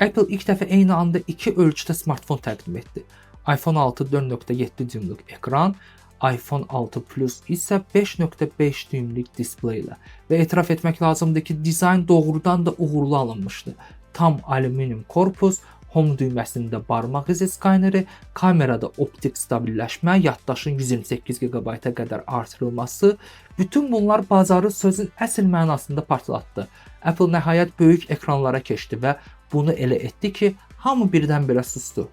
Apple ilk dəfə eyni anda iki ölçüdə smartfon təqdim etdi. iPhone 6 4.7 düymlük ekran, iPhone 6 Plus isə 5.5 düymlük displey ilə və etiraf etmək lazımdır ki, dizayn doğrudan da uğurlu alınmışdı. Tam alüminium korpus, home düyməsində barmaq izi skaneri, kamerada optik stabilləşmə, yaddaşın 128 GB-a qədər artırılması, bütün bunlar bazarı sözün əsl mənasında partlatdı. Apple nəhayət böyük ekranlara keçdi və bunu elə etdi ki, hamı birdən-birə susdu.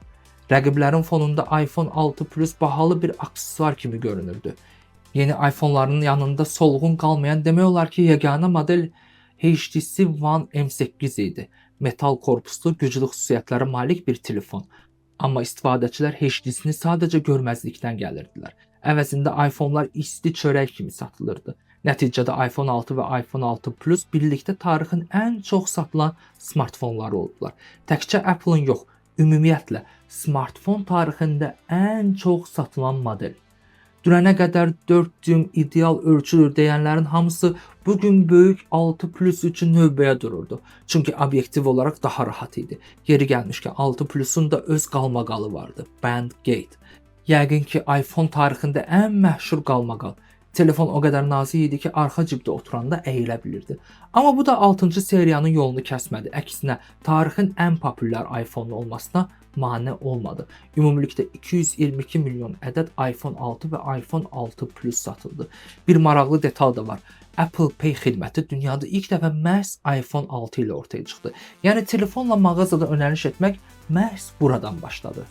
Rəqiblərin fonunda iPhone 6 Plus bahalı bir aksesuar kimi görünürdü. Yeni iPhone-ların yanında solğun qalmayan demək olar ki, yeganə model HTC One M8 idi. Metal korpuslu, güclü xüsusiyyətlərə malik bir telefon. Amma istifadəçilər HTC-ni sadəcə görməzlikdən gəlirdilər. Əvəzində iPhone-lar isti çörək kimi satılırdı. Nəticədə iPhone 6 və iPhone 6 Plus birlikdə tarixin ən çox satılan smartfonları oldular. Təkcə Apple-ın yox, ümumiyyətlə smartfon tarixində ən çox satılan model. Dünənə qədər 4 düym ideal ölçüdür deyənlərin hamısı bugün böyük 6 Plus üçün növbəyə dururdu. Çünki obyektiv olaraq daha rahat idi. Yeri gəlmişkən 6 Plusun da öz qalmaqalı vardı, Bandgate. Yəqin ki, iPhone tarixində ən məşhur qalmaqal. Telefon o qədər nazik idi ki, arxa cibdə oturanda əyilə bilirdi. Amma bu da 6-cı seriyanın yolunu kəsmədi. Əksinə, tarixin ən populyar iPhone olmasına mane olmadı. Ümumilikdə 222 milyon ədəd iPhone 6 və iPhone 6 Plus satıldı. Bir maraqlı detal da var. Apple Pay xidməti dünyada ilk dəfə məhz iPhone 6 ilə ortaya çıxdı. Yəni telefonla mağazada önəliş etmək məhz buradan başladı.